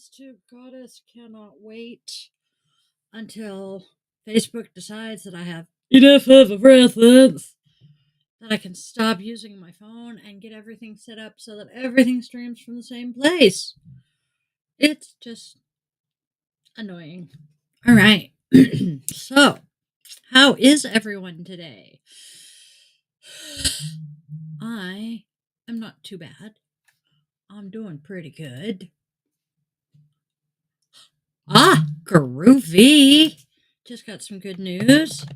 honest to Goddess, cannot wait until Facebook decides that I have enough of a presence that I can stop using my phone and get everything set up so that everything streams from the same place. It's just annoying. All right. So, how is everyone today? I am not too bad. I'm doing pretty good. Ah, groovy. Just got some good news.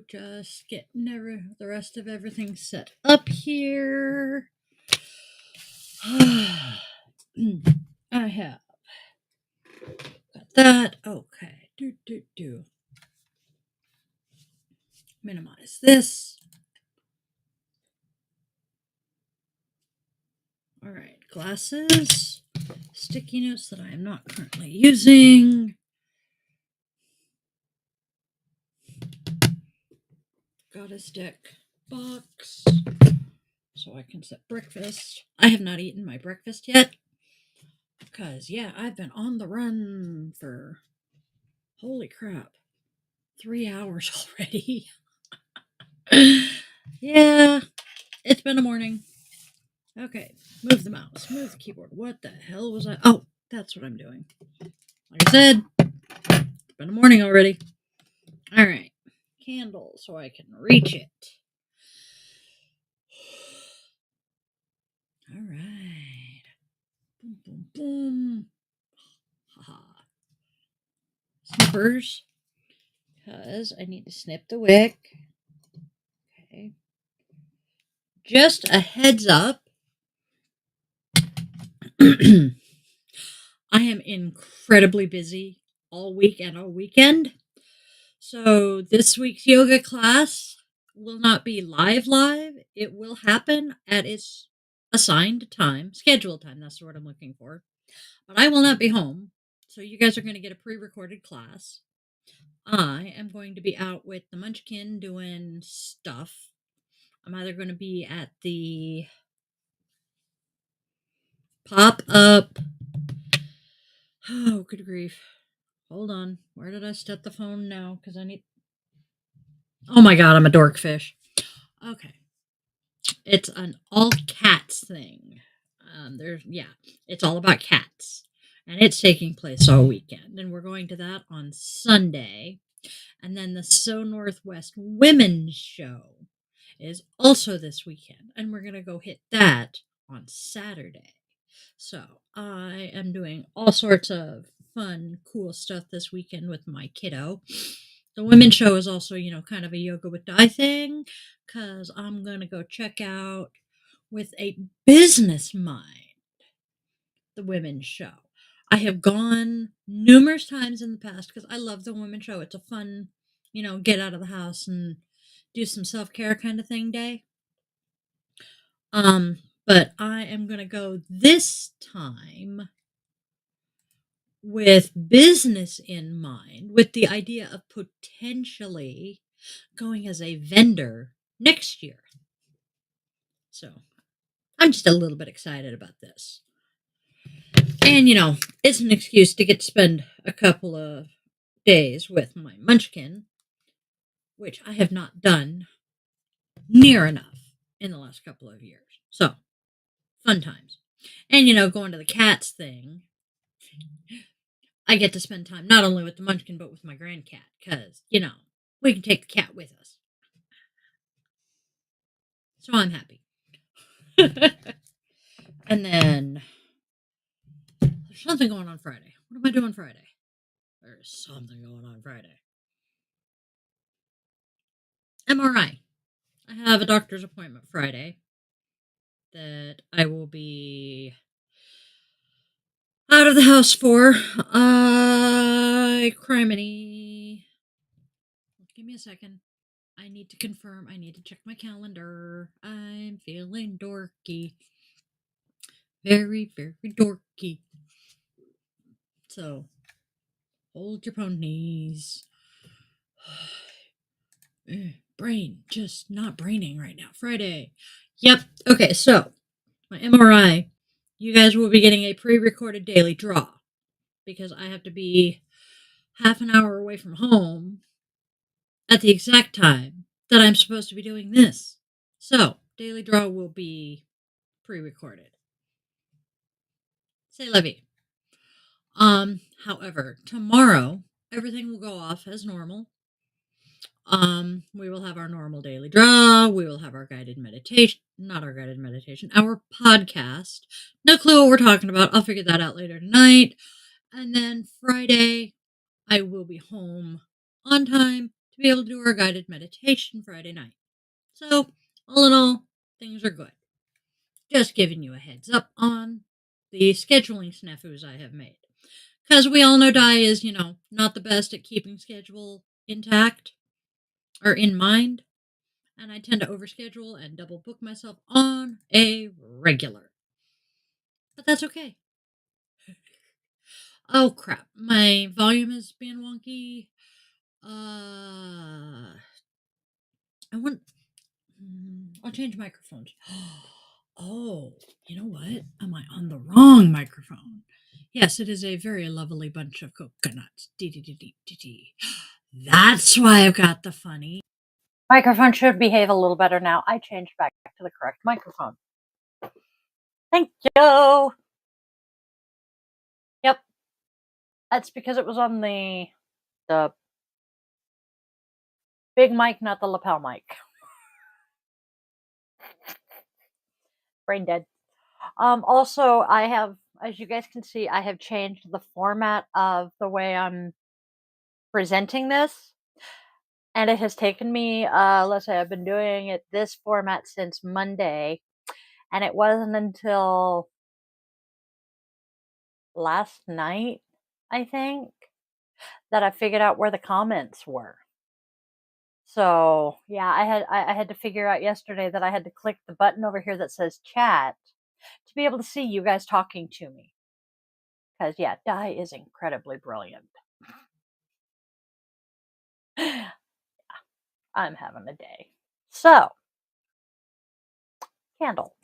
Just getting the rest of everything set up here. I have got that. Okay. Minimize this. All right, glasses, sticky notes that I am not currently using. Got a stick box so I can set breakfast. I have not eaten my breakfast yet because, yeah, I've been on the run for, holy crap, 3 hours already. Yeah, it's been a morning. Okay, move the mouse, move the keyboard. What the hell was I? Oh, that's what I'm doing. Like I said, it's been a morning already. All right, candle so I can reach it. All right. Boom, boom, boom. Haha. Snippers, because I need to snip the wick. Okay. Just a heads up. I am incredibly busy all week and all weekend. So this week's yoga class will not be live. It will happen at its assigned time, scheduled time. That's the word I'm looking for. But I will not be home. So you guys are going to get a pre-recorded class. I am going to be out with the Munchkin doing stuff. I'm either going to be at the pop-up. Oh, good grief. Hold on. Where did I set the phone now? Because I need... Oh my God, I'm a dorkfish. Okay. It's an all cats thing. It's all about cats. And it's taking place all weekend. And we're going to that on Sunday. And then the So Northwest Women's Show is also this weekend. And we're going to go hit that on Saturday. So I am doing all sorts of fun, cool stuff this weekend with my kiddo. The women's show is also, kind of a yoga with Di thing, because I'm going to go check out with a business mind the women's show. I have gone numerous times in the past because I love the women's show. It's a fun, get out of the house and do some self-care kind of thing day. But I am going to go this time with business in mind, with the idea of potentially going as a vendor next year. So I'm just a little bit excited about this. And, it's an excuse to get to spend a couple of days with my Munchkin, which I have not done near enough in the last couple of years. So, fun times. And, going to the cats thing, I get to spend time not only with the Munchkin, but with my grandcat, because, we can take the cat with us. So I'm happy. And then there's something going on Friday. What am I doing Friday? There's something going on Friday. MRI. I have a doctor's appointment Friday that I will be out of the house for. Criminy. Give me a second. I need to confirm. I need to check my calendar. I'm feeling dorky. Very, very dorky. So, hold your ponies. brain just not braining right now. Friday. Yep. Okay, so my MRI, you guys will be getting a pre-recorded daily draw because I have to be half an hour away from home at the exact time that I'm supposed to be doing this. So, daily draw will be pre-recorded. C'est la vie. However, tomorrow everything will go off as normal. We will have our normal daily draw. We will have our guided meditation, not our guided meditation, our podcast. No clue what we're talking about. I'll figure that out later tonight. And then Friday, I will be home on time to be able to do our guided meditation Friday night. So, all in all, things are good. Just giving you a heads up on the scheduling snafus I have made. Because we all know Di is, not the best at keeping schedule intact or in mind. And I tend to overschedule and double book myself on a regular. But that's okay. Oh crap, my volume is being wonky. I'll change microphones. Oh, you know what? Am I on the wrong microphone? Yes, it is a very lovely bunch of coconuts. That's why I've got the funny. Microphone should behave a little better now. I changed back to the correct microphone. Thank you. Yep. That's because it was on the big mic, not the lapel mic. Brain dead. Also, I have, as you guys can see, I have changed the format of the way I'm presenting this. And it has taken me, let's say I've been doing it this format since Monday. And it wasn't until last night, I think, that I figured out where the comments were. So yeah, I had to figure out yesterday that I had to click the button over here that says chat to be able to see you guys talking to me. Because yeah, Di is incredibly brilliant. I'm having a day. So, candle.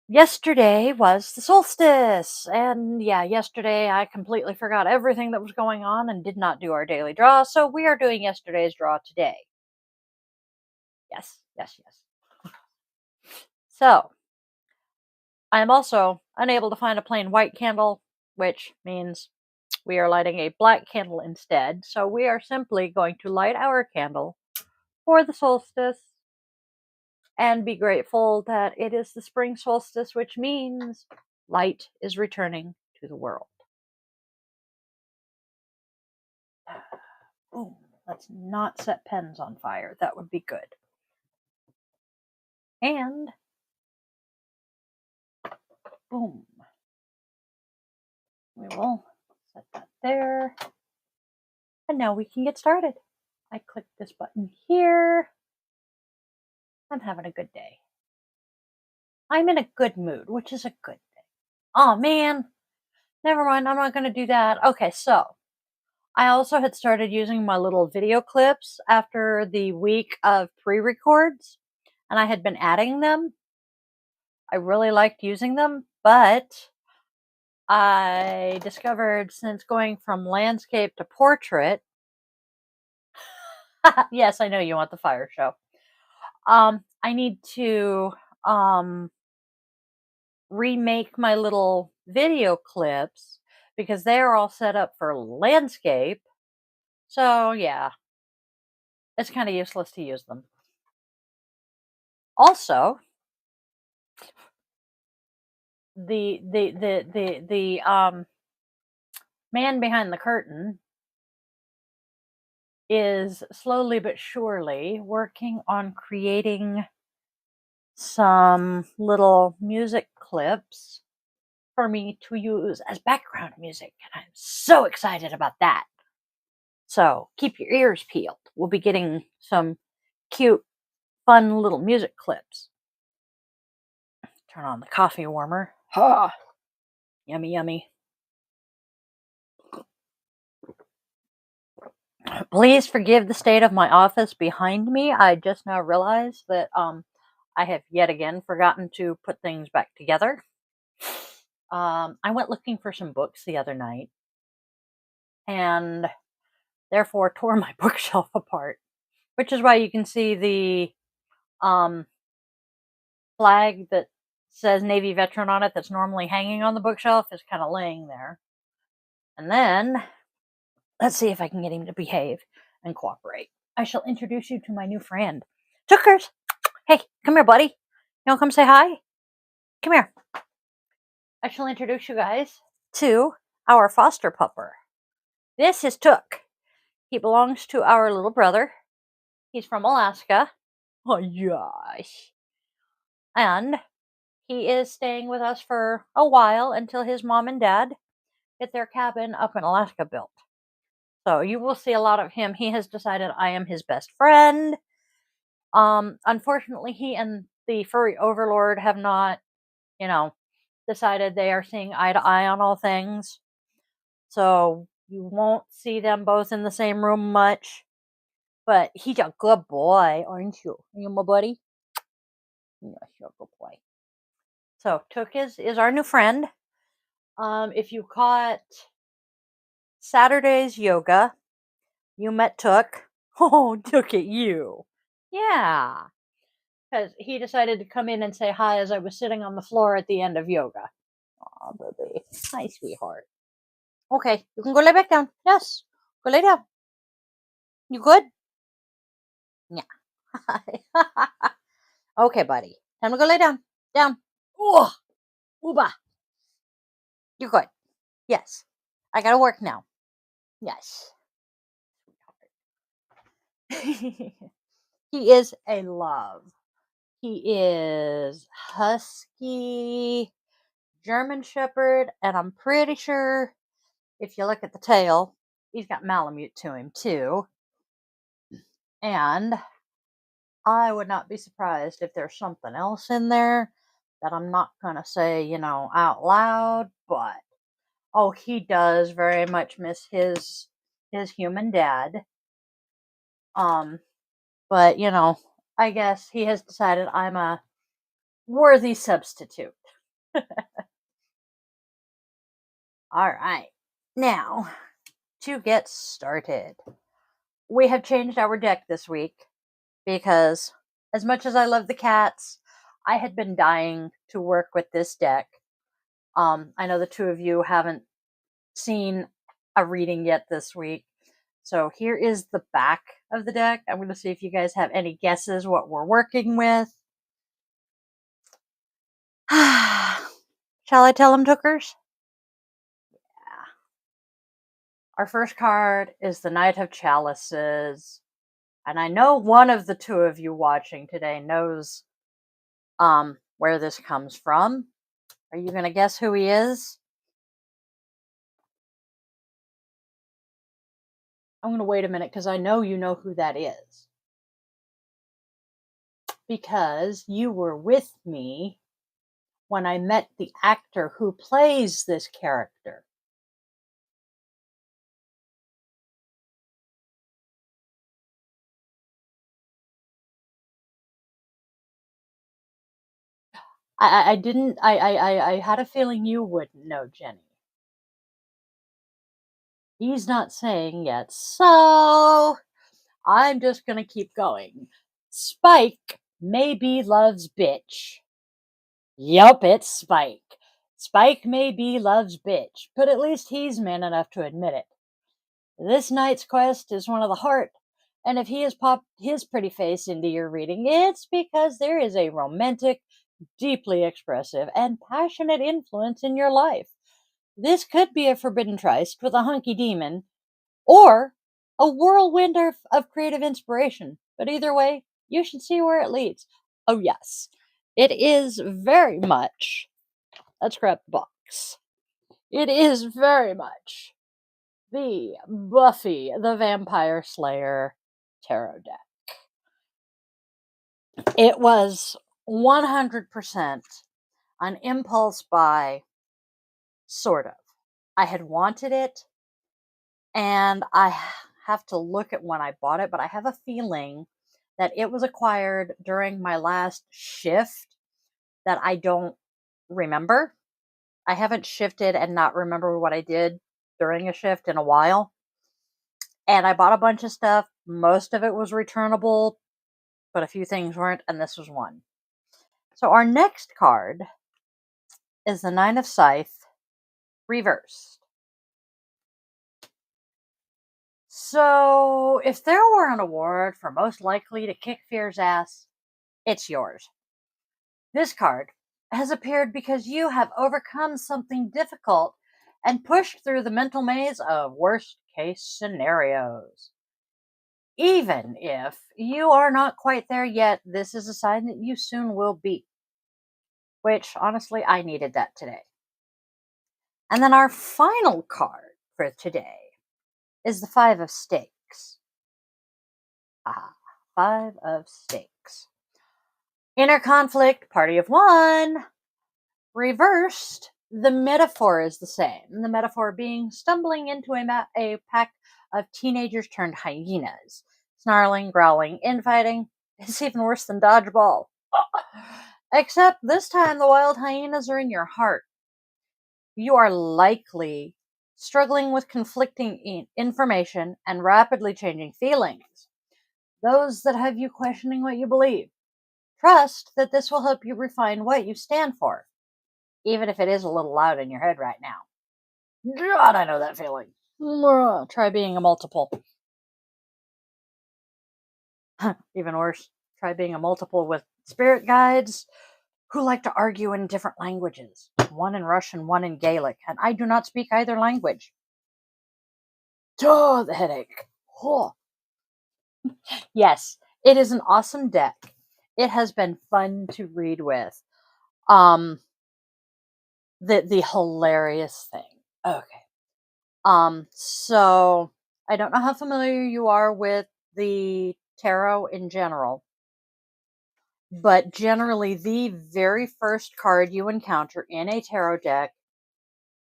Yesterday was the solstice, and yeah, yesterday I completely forgot everything that was going on and did not do our daily draw, so we are doing yesterday's draw today. Yes. So, I am also unable to find a plain white candle, which means we are lighting a black candle instead, so we are simply going to light our candle for the solstice and be grateful that it is the spring solstice, which means light is returning to the world. Boom. Let's not set pens on fire. That would be good. And boom. We will set that there. And now we can get started. I click this button here. I'm having a good day. I'm in a good mood, which is a good thing. Oh man, never mind. I'm not going to do that. Okay, so I also had started using my little video clips after the week of pre-records, and I had been adding them. I really liked using them, but I discovered since going from landscape to portrait, yes, I know you want the fire show. I need to remake my little video clips because they are all set up for landscape. So yeah, it's kind of useless to use them. Also, the man behind the curtain is slowly but surely working on creating some little music clips for me to use as background music, and I'm so excited about that. So keep your ears peeled. We'll be getting some cute, fun little music clips. Turn on the coffee warmer. Ha! Yummy, yummy. Please forgive the state of my office behind me. I just now realized that I have yet again forgotten to put things back together. I went looking for some books the other night and therefore tore my bookshelf apart, which is why you can see the um, flag that says Navy veteran on it that's normally hanging on the bookshelf is kind of laying there. And then let's see if I can get him to behave and cooperate. I shall introduce you to my new friend, Tookers. Hey, come here, buddy. You want to come say hi? Come here. I shall introduce you guys to our foster pupper. This is Took. He belongs to our little brother. He's from Alaska. Oh, gosh. And he is staying with us for a while until his mom and dad get their cabin up in Alaska built. So you will see a lot of him. He has decided I am his best friend. Unfortunately, he and the furry overlord have not, decided they are seeing eye to eye on all things. So you won't see them both in the same room much. But he's a good boy, aren't you? Are you my buddy? Yes, you're a good boy. So Took is our new friend. If you caught Saturday's yoga, you met Took. Oh, look at you. Yeah. Because he decided to come in and say hi as I was sitting on the floor at the end of yoga. Aw, baby. Hi, sweetheart. Okay, you can go lay back down. Yes. Go lay down. You good? Yeah. Okay, buddy. Time to go lay down. Down. Oh, Uba. You're good. Yes. I gotta work now. Yes. He is a love. He is husky, German Shepherd, and I'm pretty sure if you look at the tail, he's got Malamute to him too. And I would not be surprised if there's something else in there that I'm not going to say, out loud, but oh, he does very much miss his human dad. But I guess he has decided I'm a worthy substitute. All right. Now, to get started, we have changed our deck this week because, as much as I love the cats, I had been dying to work with this deck. I know the two of you haven't seen a reading yet this week. So here is the back of the deck. I'm going to see if you guys have any guesses what we're working with. Shall I tell them, Tookers? Yeah. Our first card is the Knight of Chalices. And I know one of the two of you watching today knows where this comes from. Are you going to guess who he is? I'm going to wait a minute because I know you know who that is. Because you were with me when I met the actor who plays this character. I had a feeling you wouldn't know, Jenny. He's not saying yet, so I'm just going to keep going. Spike may be Love's bitch. Yup, it's Spike. Spike may be Love's bitch, but at least he's man enough to admit it. This night's quest is one of the heart, and if he has popped his pretty face into your reading, it's because there is a romantic, deeply expressive, and passionate influence in your life. This could be a forbidden tryst with a hunky demon, or a whirlwind of creative inspiration. But either way, you should see where it leads. Oh, yes, it is very much. Let's grab the box. It is very much the Buffy the Vampire Slayer tarot deck. It was 100% an impulse buy, sort of. I had wanted it, and I have to look at when I bought it, but I have a feeling that it was acquired during my last shift that I don't remember. I haven't shifted and not remember what I did during a shift in a while. And I bought a bunch of stuff. Most of it was returnable, but a few things weren't, and this was one. So our next card is the Nine of Scythe reversed. So if there were an award for most likely to kick fear's ass, it's yours. This card has appeared because you have overcome something difficult and pushed through the mental maze of worst case scenarios. Even if you are not quite there yet, this is a sign that you soon will be. Which, honestly, I needed that today. And then our final card for today is the Five of Stakes. Five of Stakes. Inner conflict, party of one. Reversed, the metaphor is the same. The metaphor being stumbling into a pack of teenagers turned hyenas. Snarling, growling, infighting. It's even worse than dodgeball. Except this time the wild hyenas are in your heart. You are likely struggling with conflicting information and rapidly changing feelings. Those that have you questioning what you believe. Trust that this will help you refine what you stand for, even if it is a little loud in your head right now. God, I know that feeling. Try being a multiple. Even worse, try being a multiple with spirit guides who like to argue in different languages. One in Russian, one in Gaelic, and I do not speak either language. Oh, the headache. Oh. Yes, it is an awesome deck. It has been fun to read with. The hilarious thing. Okay. So I don't know how familiar you are with the tarot in general, but generally the very first card you encounter in a tarot deck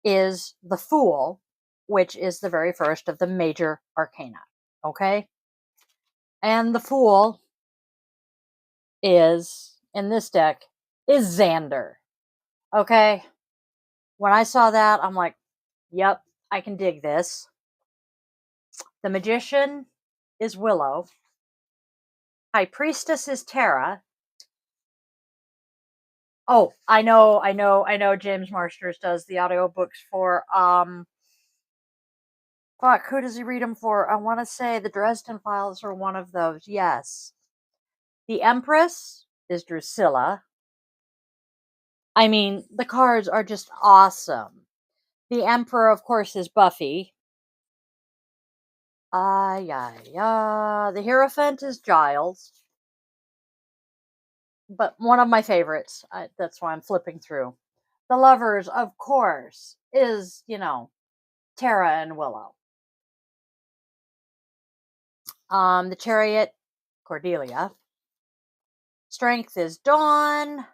is the Fool, which is the very first of the major arcana. Okay? And the Fool is, in this deck, is Xander. Okay? When I saw that, I'm like, yep, I can dig this. The Magician is Willow. High Priestess is Tara. Oh, I know James Marsters does the audiobooks for fuck, who does he read them for? I want to say the Dresden Files are one of those. Yes. The Empress is Drusilla. I mean, the cards are just awesome. The Emperor, of course, is Buffy. The Hierophant is Giles. But one of my favorites. That's why I'm flipping through. The Lovers, of course, is, Tara and Willow. The Chariot, Cordelia. Strength is Dawn.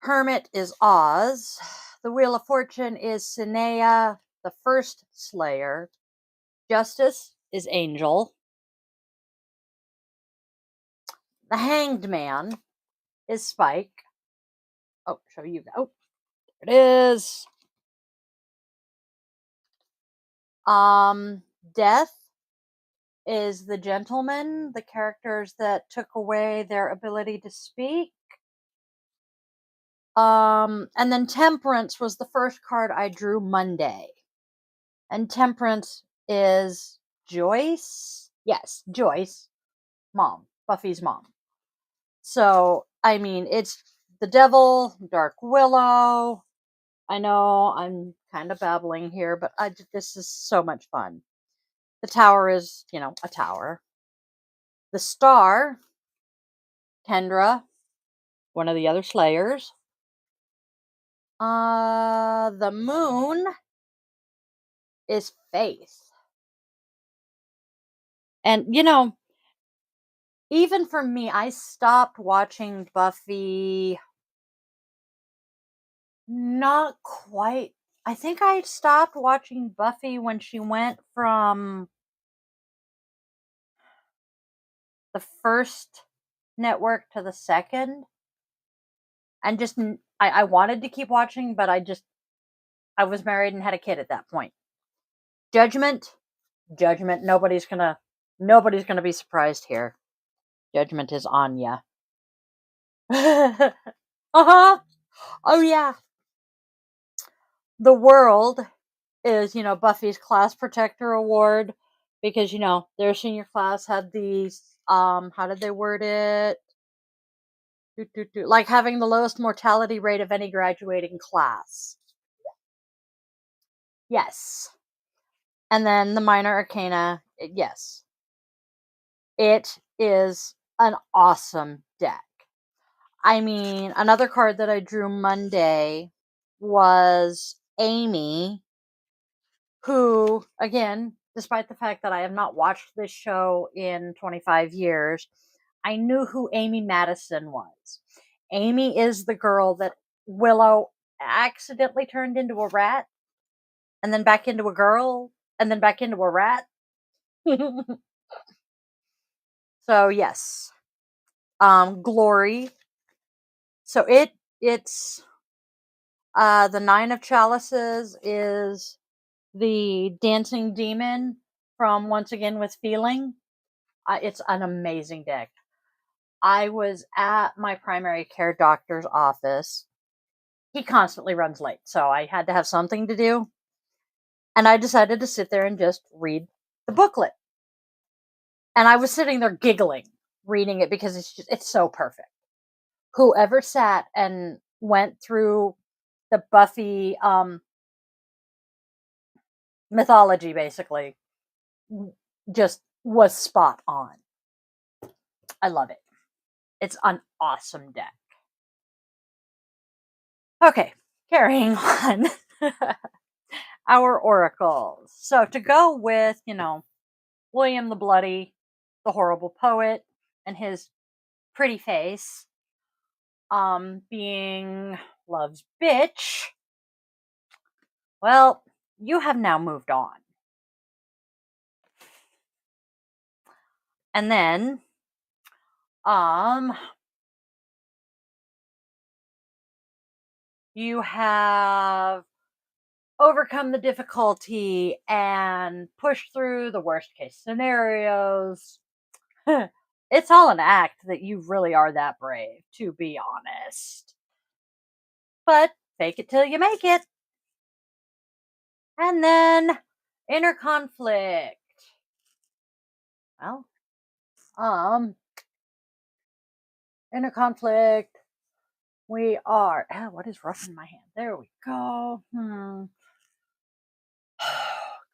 Hermit is Oz. The Wheel of Fortune is Sinea, the first Slayer. Justice is Angel. The Hanged Man is Spike. Oh, show you that. Oh, there it is. Death is the Gentleman, the characters that took away their ability to speak. And then Temperance was the first card I drew Monday. And Temperance is Joyce. Yes, Joyce. Mom. Buffy's mom. So, I mean, it's the Devil, Dark Willow. I know I'm kind of babbling here, but this is so much fun. The Tower is, a tower. The Star, Kendra, one of the other Slayers. The Moon is Faith. And, even for me, I stopped watching Buffy not quite I think I stopped watching Buffy when she went from the first network to the second, and just I wanted to keep watching, but I was married and had a kid at that point. Judgment, Judgment. Nobody's gonna be surprised here. Judgment is Anya. Uh huh. Oh yeah. The world is, Buffy's class protector award because, their senior class had these how did they word it? Like having the lowest mortality rate of any graduating class. Yes. And then the minor arcana, yes. It is an awesome deck. I mean, another card that I drew Monday was Amy, who, again, despite the fact that I have not watched this show in 25 years, I knew who Amy Madison was. Amy is the girl that Willow accidentally turned into a rat, and then back into a girl, and then back into a rat. So yes, Glory. So it's the Nine of Chalices is the dancing demon from Once Again with Feeling. It's an amazing deck. I was at my primary care doctor's office. He constantly runs late, so I had to have something to do. And I decided to sit there and just read the booklet. And I was sitting there giggling, reading it because it's so perfect. Whoever sat and went through the Buffy mythology, basically, just was spot on. I love it. It's an awesome deck. Okay, carrying on. Our oracles. So to go with, William the Bloody, the horrible poet, and his pretty face, being Love's bitch, well, you have now moved on. And then, you have overcome the difficulty and pushed through the worst case scenarios. It's all an act that you really are that brave, to be honest. But fake it till you make it. And then inner conflict. Well, inner conflict. We are. What is rough in my hand? There we go.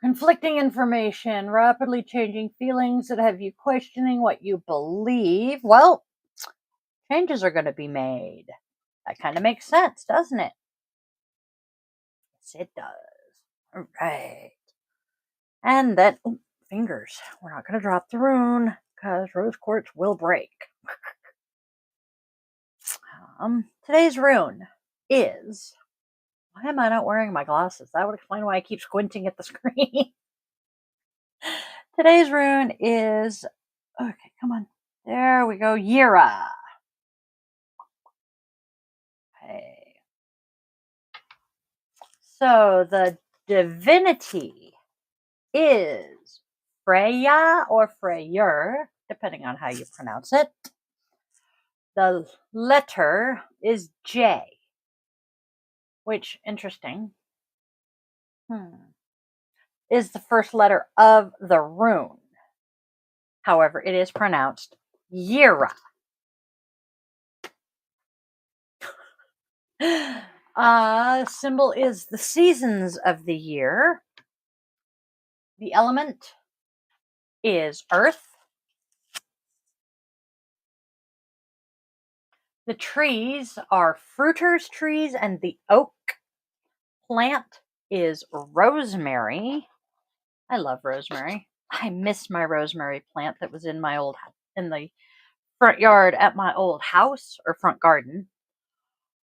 Conflicting information, rapidly changing feelings that have you questioning what you believe. Well, changes are going to be made. That kind of makes sense, doesn't it? Yes, it does. All right. And then, fingers. We're not going to drop the rune because rose quartz will break. Today's rune is. Why am I not wearing my glasses? That would explain why I keep squinting at the screen. Today's rune is. Okay, come on. There we go. Yira. Okay. So the divinity is Freya or Freyr, depending on how you pronounce it. The letter is J, which, interesting, is the first letter of the rune. However, it is pronounced Yira. Symbol is the seasons of the year. The element is earth. The trees are fruiters trees, and the oak plant is rosemary. I love rosemary. I miss my rosemary plant that was in the front yard at my old house or front garden.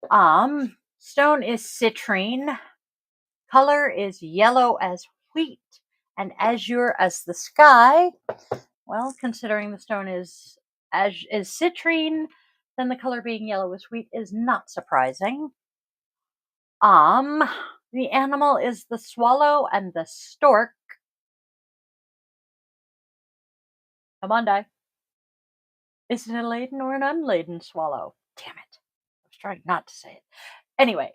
Stone is citrine. color is yellow as wheat and azure as the sky. Well, considering the stone is citrine, then the color being yellow as wheat is not surprising. The animal is the swallow and the stork. Come on, die. Is it a laden or an unladen swallow? Damn it. I was trying not to say it. Anyway.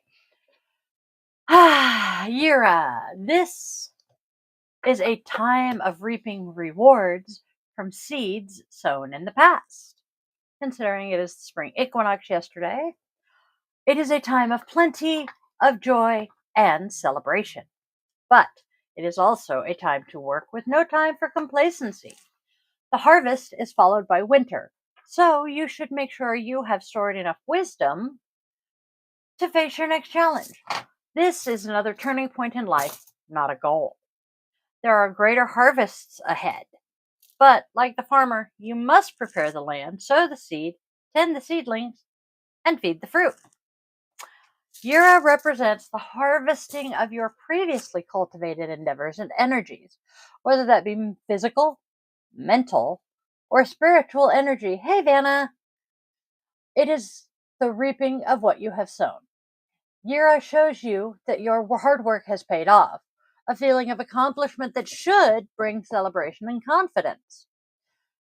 Yira, this is a time of reaping rewards from seeds sown in the past. Considering it is the spring equinox yesterday, it is a time of plenty, of joy, and celebration. But it is also a time to work with no time for complacency. The harvest is followed by winter, so you should make sure you have stored enough wisdom to face your next challenge. This is another turning point in life, not a goal. There are greater harvests ahead. But like the farmer, you must prepare the land, sow the seed, tend the seedlings, and feed the fruit. Yura represents the harvesting of your previously cultivated endeavors and energies, whether that be physical, mental, or spiritual energy. Hey, Vanna! It is the reaping of what you have sown. Yura shows you that your hard work has paid off, a feeling of accomplishment that should bring celebration and confidence.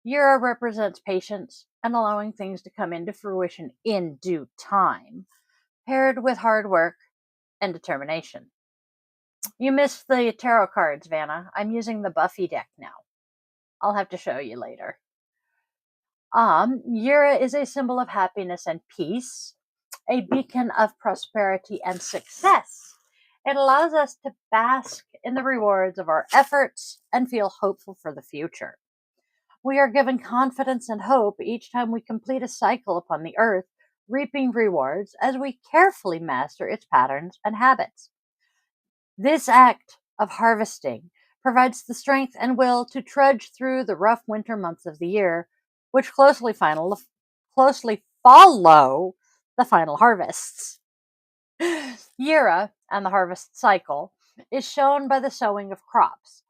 Yura represents patience and allowing things to come into fruition in due time, paired with hard work and determination. You missed the tarot cards, Vanna. I'm using the Buffy deck now. I'll have to show you later. Yura is a symbol of happiness and peace, a beacon of prosperity and success. It allows us to bask in the rewards of our efforts and feel hopeful for the future. We are given confidence and hope each time we complete a cycle upon the earth, reaping rewards as we carefully master its patterns and habits. This act of harvesting provides the strength and will to trudge through the rough winter months of the year, which closely follow the final harvests. Yira and the harvest cycle is shown by the sowing of crops,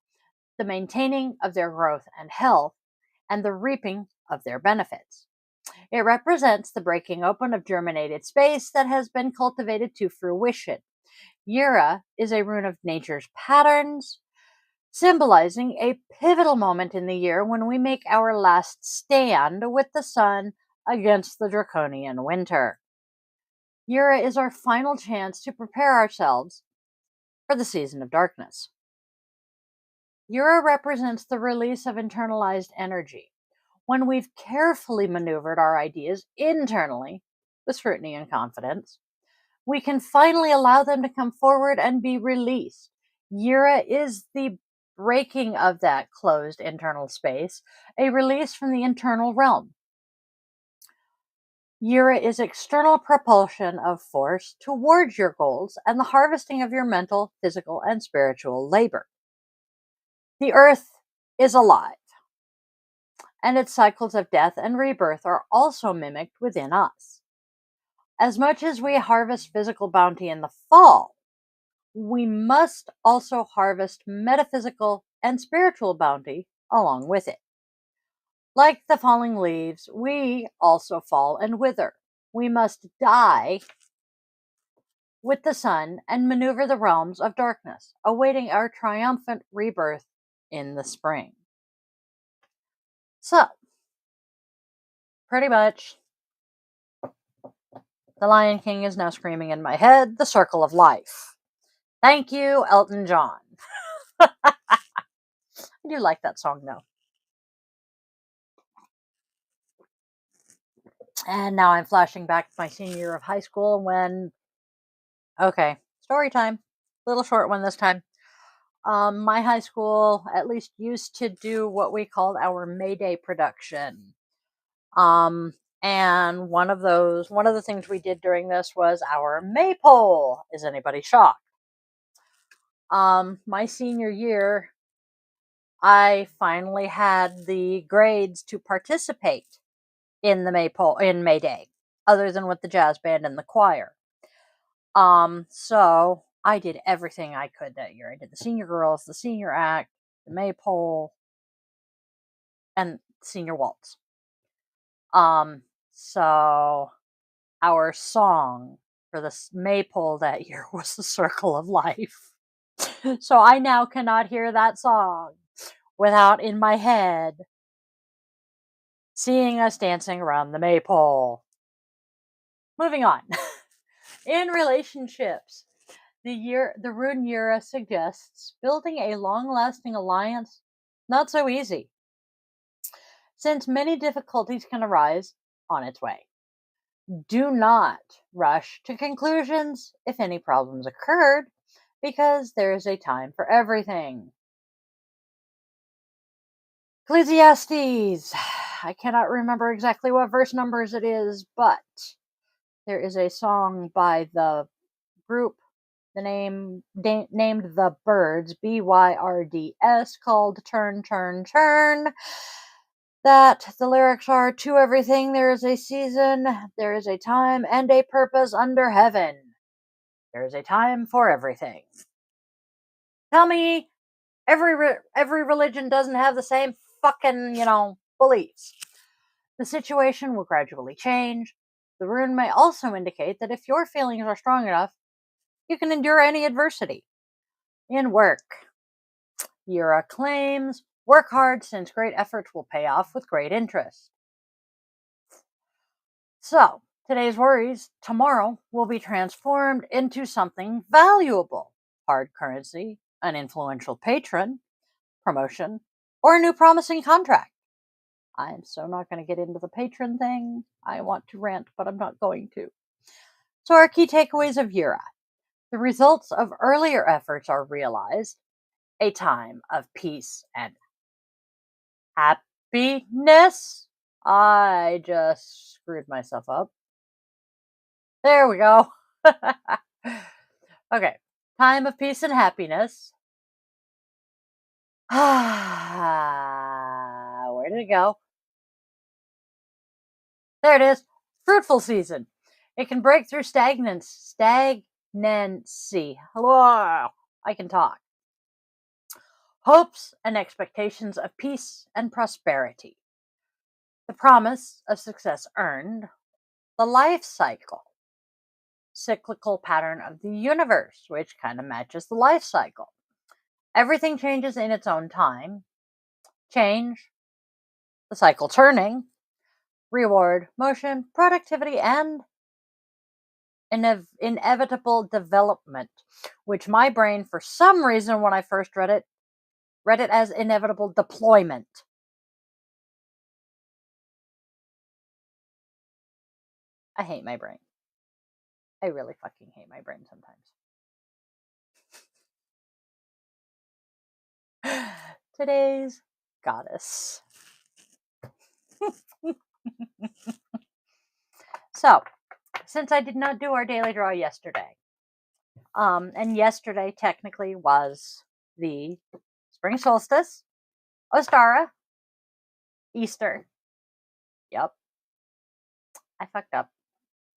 the maintaining of their growth and health, and the reaping of their benefits. It represents the breaking open of germinated space that has been cultivated to fruition. Yura is a rune of nature's patterns, symbolizing a pivotal moment in the year when we make our last stand with the sun against the draconian winter. Yura is our final chance to prepare ourselves for the season of darkness. Yura represents the release of internalized energy. When we've carefully maneuvered our ideas internally with scrutiny and confidence, we can finally allow them to come forward and be released. Yura is the breaking of that closed internal space, a release from the internal realm. Yura is external propulsion of force towards your goals and the harvesting of your mental, physical, and spiritual labor. The earth is alive, and its cycles of death and rebirth are also mimicked within us. As much as we harvest physical bounty in the fall, we must also harvest metaphysical and spiritual bounty along with it. Like the falling leaves, we also fall and wither. We must die with the sun and maneuver the realms of darkness, awaiting our triumphant rebirth in the spring. So, pretty much, the Lion King is now screaming in my head, the circle of life. Thank you, Elton John. I do like that song, though. And now I'm flashing back to my senior year of high school when, okay, story time. Little short one this time. My high school at least used to do what we called our May Day production. And one of the things we did during this was our maypole. Is anybody shocked? My senior year, I finally had the grades to participate in the maypole in May Day, other than with the jazz band and the choir. So I did everything I could that year. I did the senior girls, the senior act, the maypole, and senior waltz. So our song for the maypole that year was the Circle of Life. So I now cannot hear that song without in my head seeing us dancing around the maypole. Moving on. In relationships, the rune Yura suggests building a long-lasting alliance not so easy, since many difficulties can arise on its way. Do not rush to conclusions if any problems occurred, because there is a time for everything. Ecclesiastes. I cannot remember exactly what verse numbers it is, but there is a song by the group, named the Byrds, Byrds, called Turn, Turn, Turn. That the lyrics are, to everything there is a season, there is a time and a purpose under heaven. There is a time for everything. Tell me every religion doesn't have the same fucking, beliefs. The situation will gradually change. The rune may also indicate that if your feelings are strong enough, you can endure any adversity. In work, Yura claims, work hard since great efforts will pay off with great interest. So, today's worries tomorrow will be transformed into something valuable: hard currency, an influential patron, promotion, or a new promising contract. I'm so not going to get into the patron thing. I want to rant, but I'm not going to. So, our key takeaways of Yura: the results of earlier efforts are realized, a time of peace and happiness. I just screwed myself up. There we go. Okay. Time of peace and happiness. Where did it go? There it is. Fruitful season. It can break through stagnancy. Hello. I can talk. Hopes and expectations of peace and prosperity. The promise of success earned. The life cycle. Cyclical pattern of the universe, which kind of matches the life cycle. Everything changes in its own time. Change, the cycle turning, reward, motion, productivity, and inevitable development, which my brain, for some reason, when I first read it as inevitable deployment. I hate my brain. I really fucking hate my brain sometimes. Today's goddess. So, since I did not do our daily draw yesterday, and yesterday technically was the spring solstice, Ostara, Easter. Yep. I fucked up.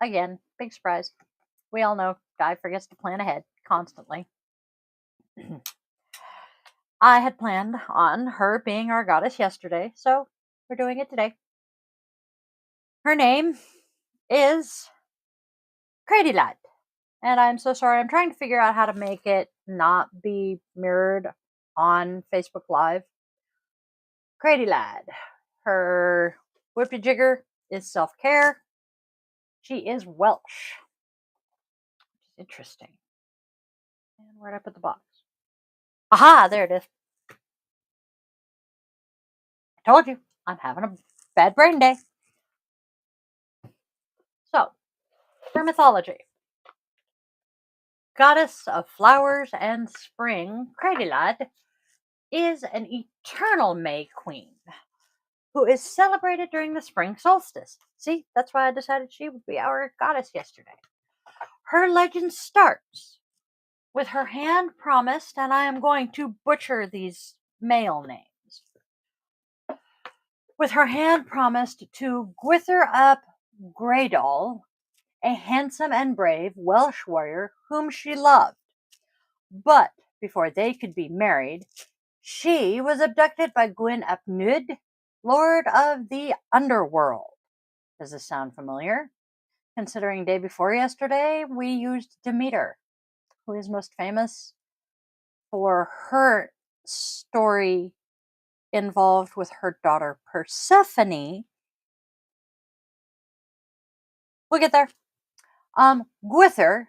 Again, big surprise. We all know Guy forgets to plan ahead constantly. I had planned on her being our goddess yesterday, so we're doing it today. Her name is Cradylad. And I'm so sorry. I'm trying to figure out how to make it not be mirrored on Facebook Live. Cradylad. Her whippy jigger is self-care. She is Welsh. Interesting. And where'd I put the box? Aha, there it is. I told you, I'm having a bad brain day. So, her mythology. Goddess of flowers and spring, Cradylad is an eternal May queen who is celebrated during the spring solstice. See, that's why I decided she would be our goddess yesterday. Her legend starts with her hand promised, and I am going to butcher these male names, with her hand promised to Gwither up Greydol, a handsome and brave Welsh warrior whom she loved. But before they could be married, she was abducted by Gwyn ap Nudd, Lord of the Underworld. Does this sound familiar? Considering day before yesterday, we used Demeter, who is most famous for her story involved with her daughter Persephone. We'll get there. Gwythyr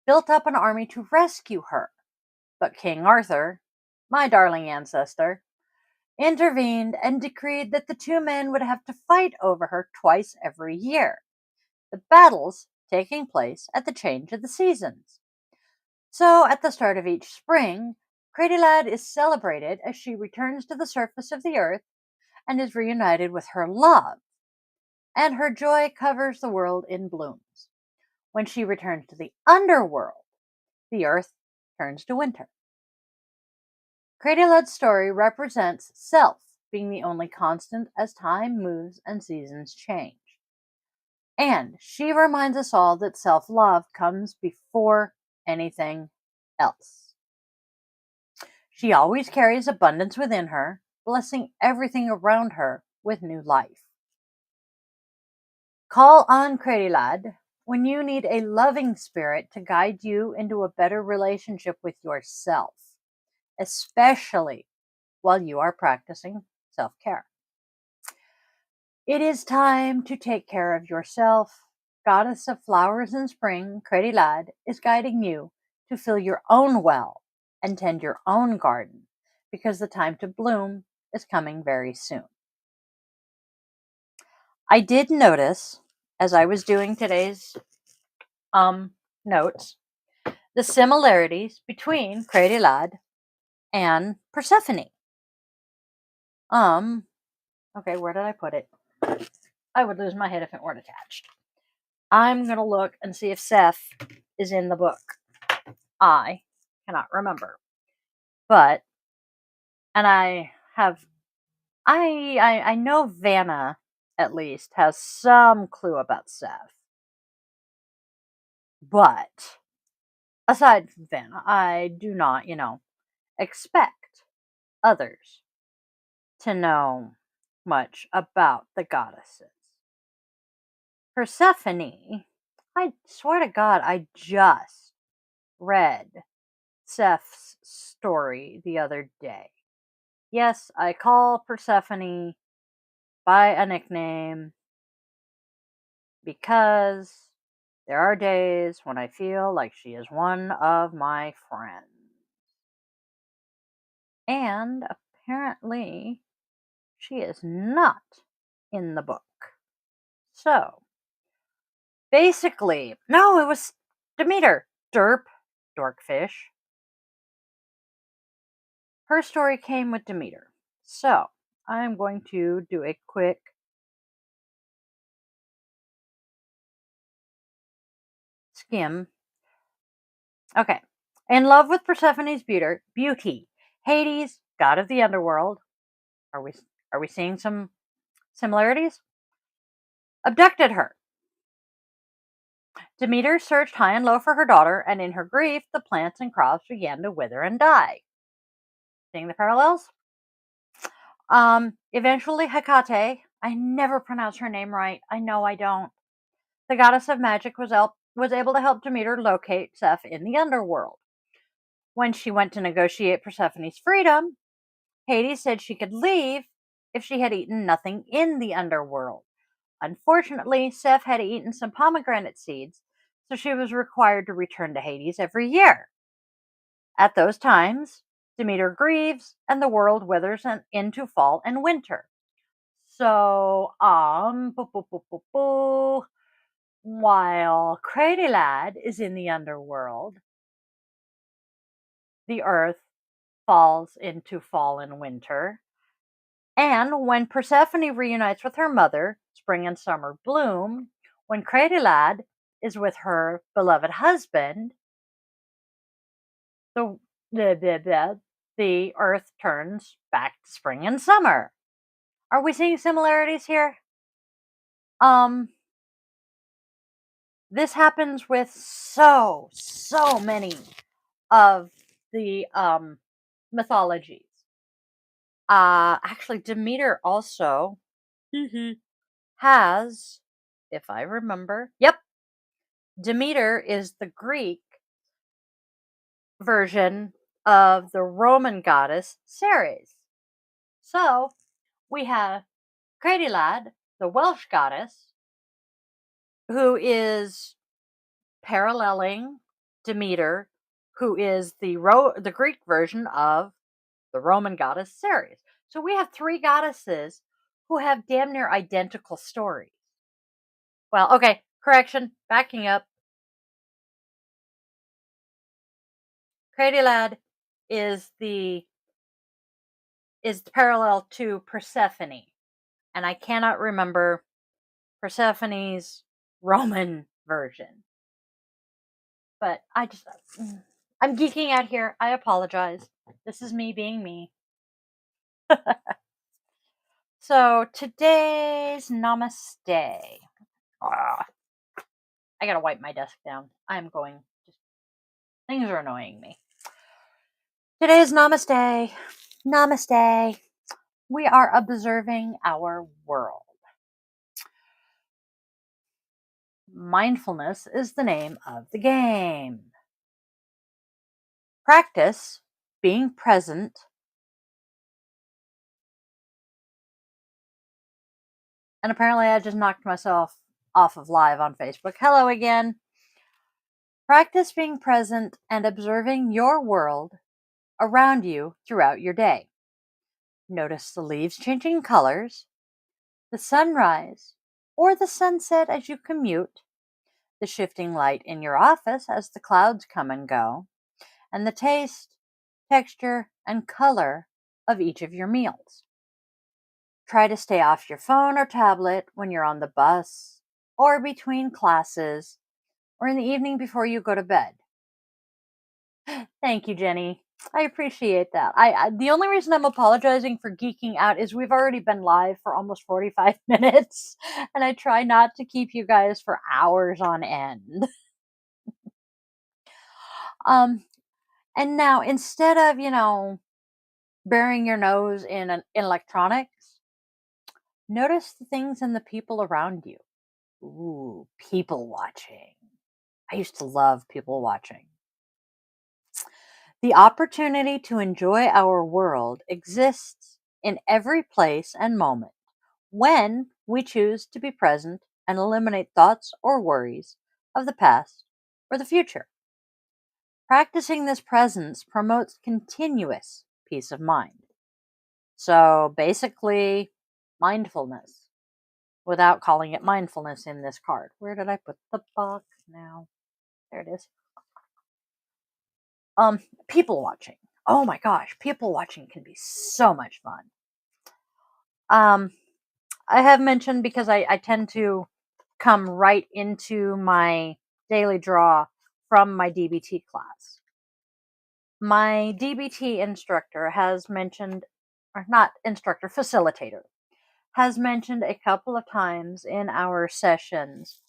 built up an army to rescue her, but King Arthur, my darling ancestor, intervened and decreed that the two men would have to fight over her twice every year, the battles taking place at the change of the seasons. So, at the start of each spring, Credilad is celebrated as she returns to the surface of the earth and is reunited with her love, and her joy covers the world in blooms. When she returns to the underworld, the earth turns to winter. Credilad's story represents self being the only constant as time moves and seasons change. And she reminds us all that self-love comes before anything else. She always carries abundance within her, blessing everything around her with new life. Call on Credilad when you need a loving spirit to guide you into a better relationship with yourself, especially while you are practicing self-care. It is time to take care of yourself. Goddess of flowers and spring, Credilad is guiding you to fill your own well and tend your own garden, because the time to bloom is coming very soon. I did notice, as I was doing today's notes, the similarities between Credilad and Persephone. Okay, where did I put it? I would lose my head if it weren't attached. I'm going to look and see if Seth is in the book. I cannot remember. But, and I know Vanna, at least, has some clue about Seth. But, aside from Vanna, I do not, expect others to know much about the goddesses. Persephone, I swear to God, I just read Seth's story the other day. Yes, I call Persephone by a nickname because there are days when I feel like she is one of my friends. And apparently, she is not in the book. So, basically, no, it was Demeter. Dorkfish. Her story came with Demeter. So, I'm going to do a quick skim. Okay. In love with Persephone's beauty, Hades, god of the underworld, are we seeing some similarities? Abducted her. Demeter searched high and low for her daughter, and in her grief, the plants and crops began to wither and die. Seeing the parallels? Eventually Hecate, I never pronounce her name right. I know I don't. The goddess of magic was able to help Demeter locate Seth in the underworld. When she went to negotiate Persephone's freedom, Hades said she could leave if she had eaten nothing in the underworld. Unfortunately, Seth had eaten some pomegranate seeds, so she was required to return to Hades every year. At those times, Demeter grieves and the world withers into fall and winter. So, while Credilad is in the underworld, the earth falls into fall and winter. And when Persephone reunites with her mother, spring and summer bloom. When Credilad is with her beloved husband, the earth turns back to spring and summer. Are we seeing similarities here? This happens with so many of the mythologies. Actually, Demeter also has, if I remember, yep, Demeter is the Greek version of the Roman goddess Ceres. So we have Credilad, the Welsh goddess, who is paralleling Demeter, who is the Greek version of the Roman goddess Ceres. So we have three goddesses who have damn near identical stories. Well, okay, correction, backing up. Credilad is the parallel to Persephone, and I cannot remember Persephone's Roman version. But I'm geeking out here. I apologize. This is me being me. So today's Namaste. Ah, I gotta wipe my desk down. Things are annoying me. Today's Namaste. Namaste. We are observing our world. Mindfulness is the name of the game. Practice being present and apparently I just knocked myself off of live on Facebook. Hello again. Practice being present and observing your world around you throughout your day. Notice the leaves changing colors, the sunrise or the sunset as you commute, the shifting light in your office as the clouds come and go, and the taste, texture, and color of each of your meals. Try to stay off your phone or tablet when you're on the bus or between classes or in the evening before you go to bed. Thank you, Jenny. I appreciate that. The only reason I'm apologizing for geeking out is we've already been live for almost 45 minutes, and I try not to keep you guys for hours on end. And now instead of, burying your nose in electronics, notice the things and the people around you. Ooh, people watching. I used to love people watching. The opportunity to enjoy our world exists in every place and moment when we choose to be present and eliminate thoughts or worries of the past or the future. Practicing this presence promotes continuous peace of mind. So basically, mindfulness, without calling it mindfulness in this card. Where did I put the box now? There it is. People watching. Oh my gosh, people watching can be so much fun. I have mentioned because I tend to come right into my daily draw from my DBT class. My DBT instructor has mentioned, or not instructor, facilitator, has mentioned a couple of times in our sessions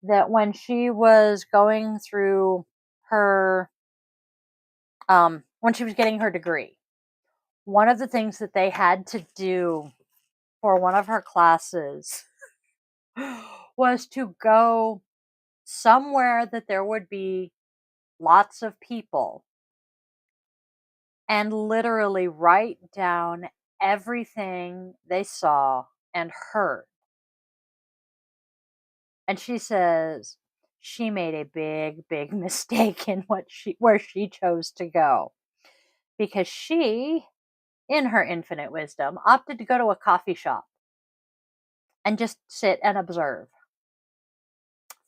that when she was going through her, when she was getting her degree, one of the things that they had to do for one of her classes was to go somewhere that there would be lots of people and literally write down everything they saw and heard. And she says she made a big mistake in where she chose to go, because she, in her infinite wisdom, opted to go to a coffee shop and just sit and observe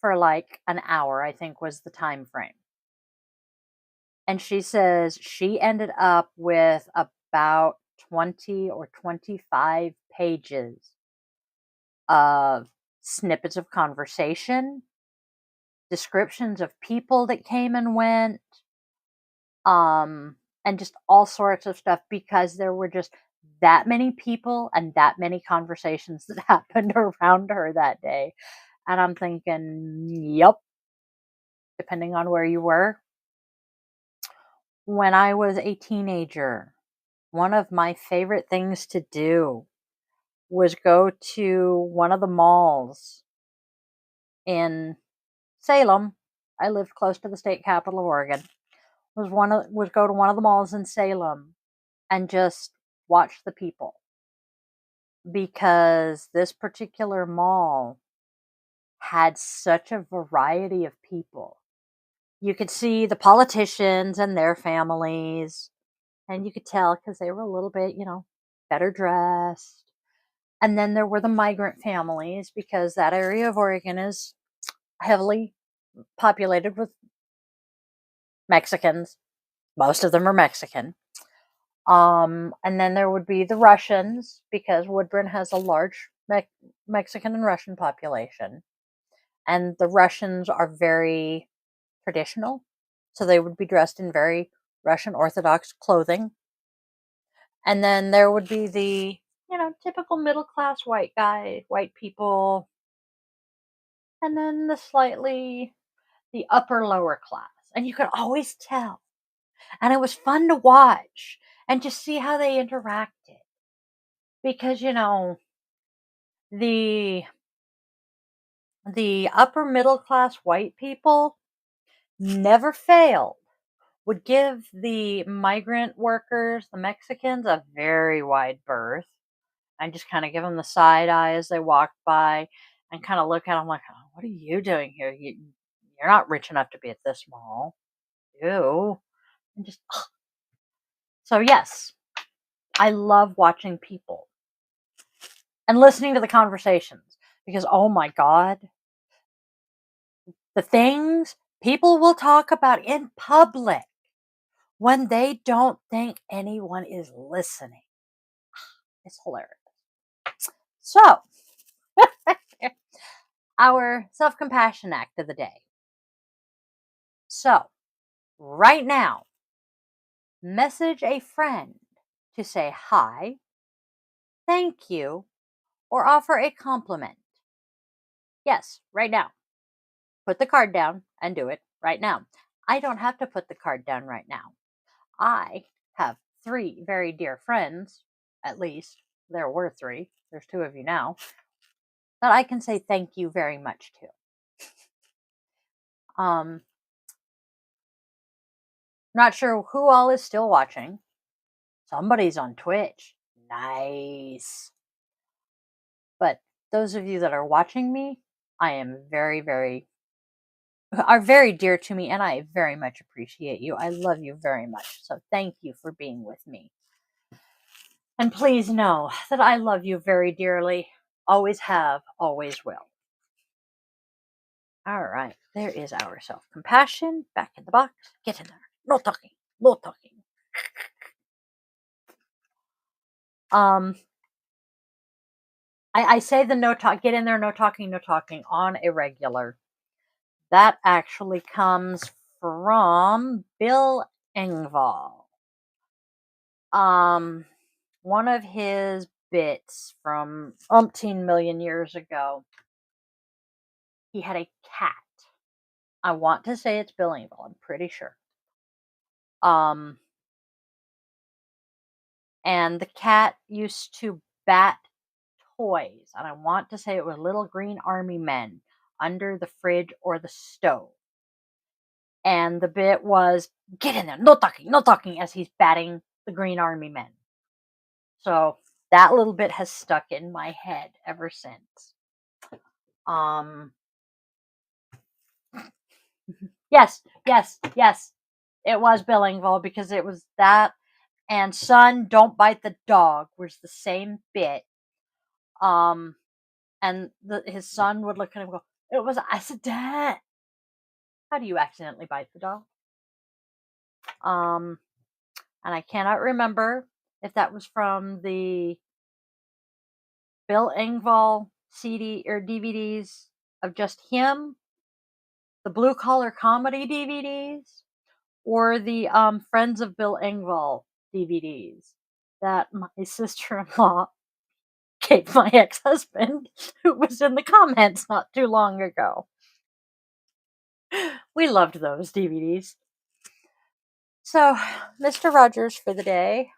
for like an hour, I think was the time frame. And she says she ended up with about 20 or 25 pages of snippets of conversation, descriptions of people that came and went, and just all sorts of stuff, because there were just that many people and that many conversations that happened around her that day. And I'm thinking, yep, depending on where you were, When I was a teenager, one of my favorite things to do was go to one of the malls in Salem. I lived close to the state capital of Oregon. Was go to one of the malls in Salem and just watch the people, because this particular mall had such a variety of people. You could see the politicians and their families, and you could tell because they were a little bit, better dressed. And then there were the migrant families, because that area of Oregon is heavily populated with Mexicans. Most of them are Mexican. And then there would be the Russians, because Woodburn has a large Mexican and Russian population. And the Russians are very traditional, so they would be dressed in very Russian Orthodox clothing. And then there would be the, typical middle class white people, and then the upper lower class. And you could always tell. And it was fun to watch and just see how they interacted. Because, the upper middle class white people never failed, would give the migrant workers, the Mexicans, a very wide berth, and just kind of give them the side eye as they walked by, and kind of look at them like, oh, what are you doing here? You're not rich enough to be at this mall. Ew. And just, so yes, I love watching people and listening to the conversations, because, oh my God, the things people will talk about in public when they don't think anyone is listening. It's hilarious. So, our self-compassion act of the day. So, right now, message a friend to say hi, thank you, or offer a compliment. Yes, right now. Put the card down and do it right now. I don't have to put the card down right now. I have 3 very dear friends, at least. There were 3. There's 2 of you now, that I can say thank you very much to. Not sure who all is still watching. Somebody's on Twitch. Nice. But those of you that are watching me, I am are very dear to me, and I very much appreciate you. I love you very much. So thank you for being with me. And please know that I love you very dearly. Always have, always will. All right. There is our self-compassion. Back in the box. Get in there. No talking. No talking. I say the no talk, get in there, no talking on a regular. That actually comes from Bill Engvall. One of his bits from umpteen million years ago. He had a cat. I want to say it's Bill Engvall. I'm pretty sure. And the cat used to bat toys, and I want to say it was little green army men under the fridge or the stove. And the bit was, get in there, no talking, as he's batting the green army men. So that little bit has stuck in my head ever since. Yes. It was Bill Engvall, because it was that, and son, don't bite the dog was the same bit. And his son would look at him and go, it was accident. How do you accidentally bite the dog? And I cannot remember if that was from the Bill Engvall CD or DVDs of just him, the Blue Collar Comedy DVDs, or the Friends of Bill Engvall DVDs that my sister-in-law gave my ex-husband, who was in the comments not too long ago. We loved those DVDs. So, Mr. Rogers for the day.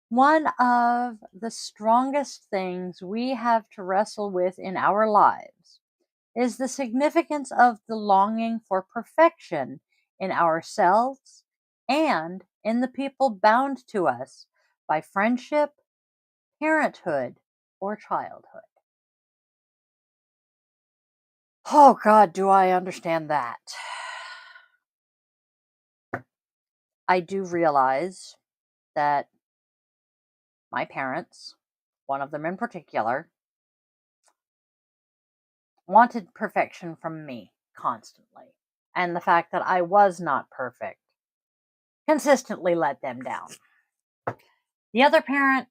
One of the strongest things we have to wrestle with in our lives is the significance of the longing for perfection in ourselves and in the people bound to us by friendship, parenthood, or childhood. Oh, God, do I understand that? I do realize that my parents, one of them in particular, wanted perfection from me constantly. And the fact that I was not perfect consistently let them down. The other parent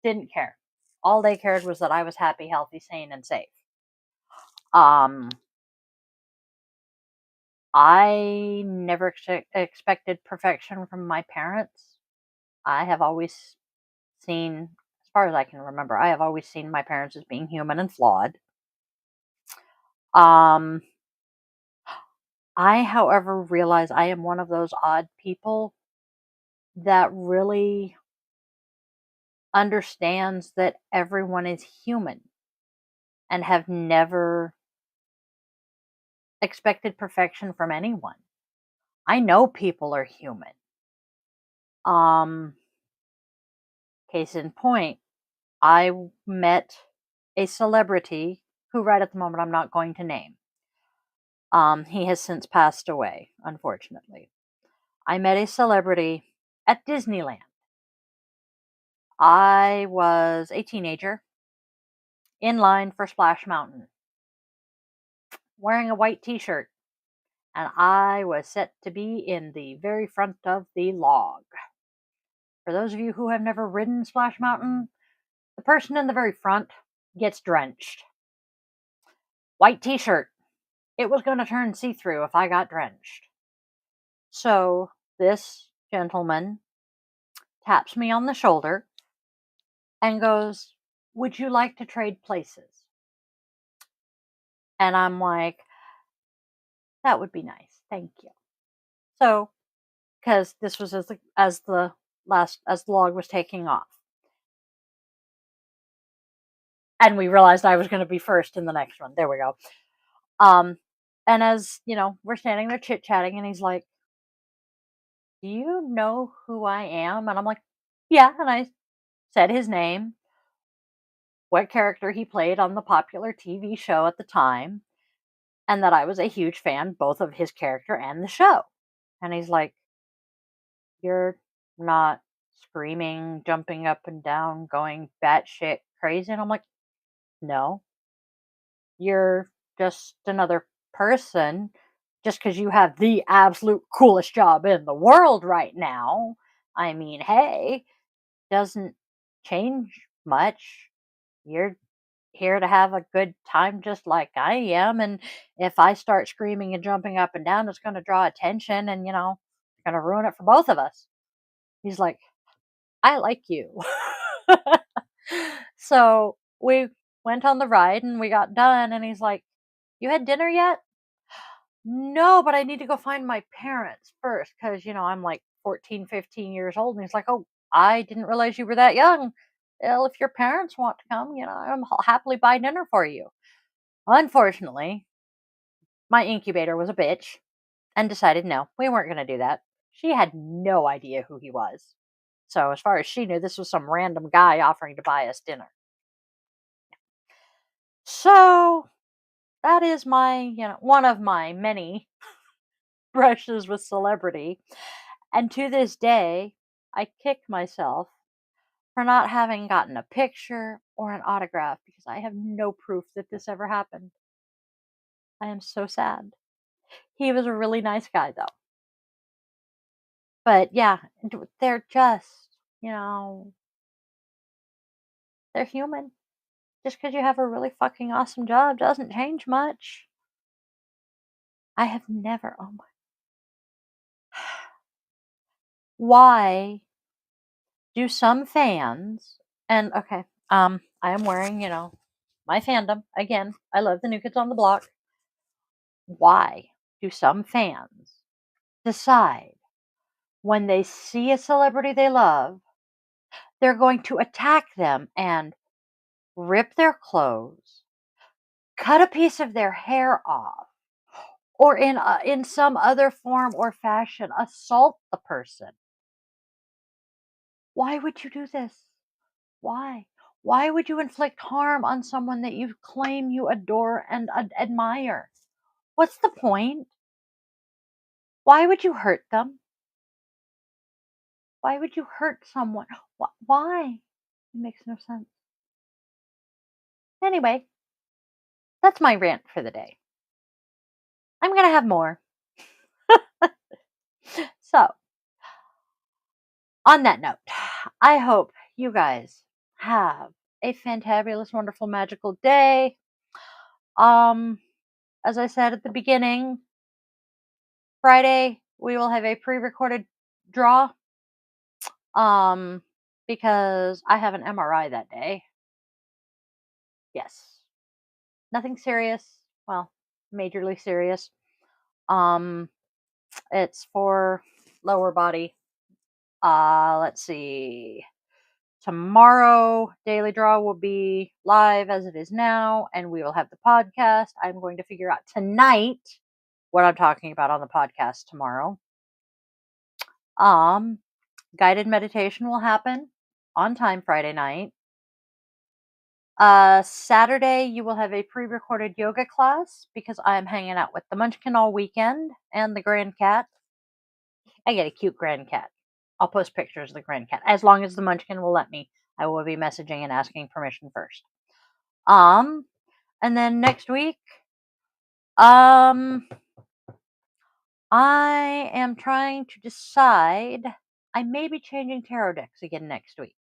didn't care. All they cared was that I was happy, healthy, sane, and safe. Um, I never expected perfection from my parents. I have always seen, as far as I can remember, I have always seen my parents as being human and flawed. Um, I, however, realize I am one of those odd people that really understands that everyone is human and have never expected perfection from anyone. I know people are human. Um, Case in point, I met a celebrity who, right at the moment, I'm not going to name. He has since passed away, unfortunately. I met a celebrity at Disneyland. I was a teenager in line for Splash Mountain, wearing a white t shirt, and I was set to be in the very front of the log. For those of you who have never ridden Splash Mountain, the person in the very front gets drenched. White t shirt. It was going to turn see through if I got drenched. So this gentleman taps me on the shoulder and goes, "Would you like to trade places?" And I'm like, "That would be nice. Thank you." So, because this was as the log was taking off. And we realized I was going to be first in the next one. There we go. Um, and as we're standing there chit chatting, and he's like, "Do you know who I am?" And I'm like, "Yeah." And I said his name, what character he played on the popular TV show at the time, and that I was a huge fan both of his character and the show. And he's like, "You're not screaming, jumping up and down, going batshit crazy?" And I'm like, "No, you're just another person. Just because you have the absolute coolest job in the world right now, I mean, hey, doesn't change much. You're here to have a good time just like I am. And if I start screaming and jumping up and down, it's going to draw attention and, it's going to ruin it for both of us." He's like, "I like you." So we went on the ride and we got done. And he's like, "You had dinner yet?" "No, but I need to go find my parents first because, I'm like 14, 15 years old." And he's like, "Oh, I didn't realize you were that young. Well, if your parents want to come, I'll happily buy dinner for you." Unfortunately, my incubator was a bitch and decided no, we weren't going to do that. She had no idea who he was. So, as far as she knew, this was some random guy offering to buy us dinner. So, that is one of my many brushes with celebrity. And to this day, I kick myself for not having gotten a picture or an autograph because I have no proof that this ever happened. I am so sad. He was a really nice guy, though. But yeah, they're just, they're human. Just because you have a really fucking awesome job doesn't change much. I have never, oh my, why do some fans, and okay, I am wearing, my fandom. Again, I love the New Kids on the Block. Why do some fans decide when they see a celebrity they love, they're going to attack them and rip their clothes, cut a piece of their hair off, or in some other form or fashion assault the person. Why would you do this? Why? Why would you inflict harm on someone that you claim you adore and admire? What's the point? Why would you hurt them? Why would you hurt someone? Why? It makes no sense. Anyway, that's my rant for the day. I'm going to have more. So, on that note, I hope you guys have a fantabulous, wonderful, magical day. Um, as I said at the beginning, Friday we will have a pre-recorded draw. Um, because I have an MRI that day. Yes, nothing serious. Well, majorly serious. Um, it's for lower body. Let's see. Tomorrow, Daily Draw will be live as it is now, and we will have the podcast. I'm going to figure out tonight what I'm talking about on the podcast tomorrow. Guided meditation will happen on time Friday night. Saturday, you will have a pre-recorded yoga class because I'm hanging out with the Munchkin all weekend and the grand cat. I get a cute grand cat. I'll post pictures of the grand cat as long as the Munchkin will let me. I will be messaging and asking permission first. And then next week, I am trying to decide. I may be changing tarot decks again next week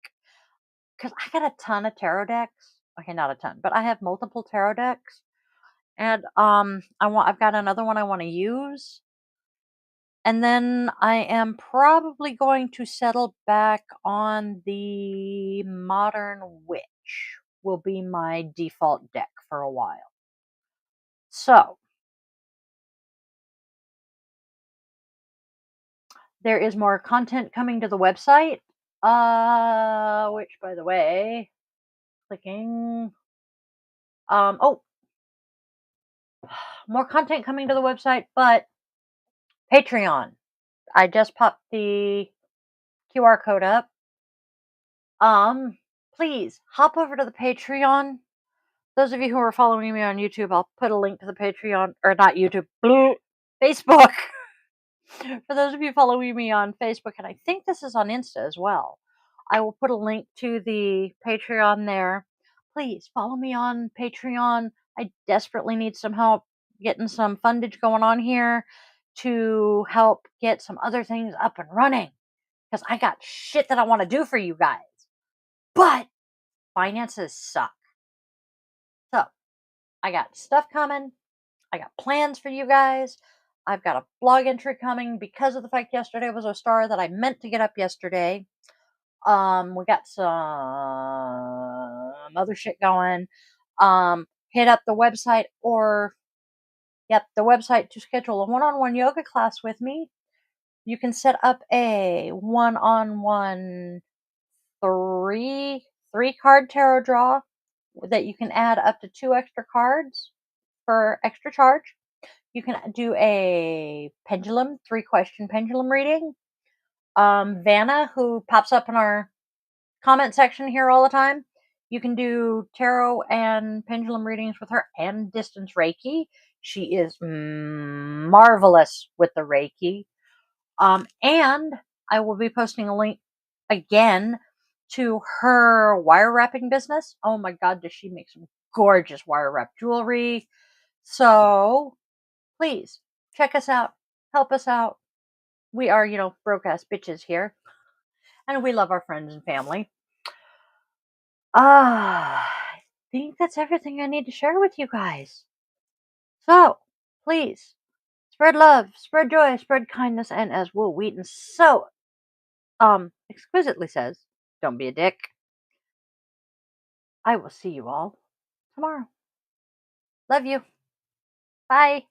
because I got a ton of tarot decks. Okay, not a ton, but I have multiple tarot decks. And I've got another one I want to use. And then I am probably going to settle back on the Modern Witch. Will be my default deck for a while. So, there is more content coming to the website. Which by the way, clicking more content coming to the website, but Patreon. I just popped the QR code up. Please hop over to the Patreon. Those of you who are following me on YouTube, I'll put a link to the Patreon, or not YouTube, Facebook. For those of you following me on Facebook, and I think this is on Insta as well, I will put a link to the Patreon there. Please follow me on Patreon. I desperately need some help getting some fundage going on here to help get some other things up and running. Because I got shit that I want to do for you guys. But finances suck. So, I got stuff coming. I got plans for you guys. I've got a blog entry coming because of the fact yesterday was a star that I meant to get up yesterday. We got some other shit going. Hit up the website the website to schedule a one-on-one yoga class with me. You can set up a one-on-one three card tarot draw that you can add up to 2 extra cards for extra charge. You can do a pendulum, 3-question pendulum reading. Vanna, who pops up in our comment section here all the time, you can do tarot and pendulum readings with her and distance Reiki. She is marvelous with the Reiki. And I will be posting a link again to her wire wrapping business. Oh my God, does she make some gorgeous wire wrap jewelry? So please check us out, help us out. We are, broke ass bitches here, and we love our friends and family. I think that's everything I need to share with you guys. So please spread love, spread joy, spread kindness, and as Will Wheaton so exquisitely says, don't be a dick. I will see you all tomorrow. Love you. Bye.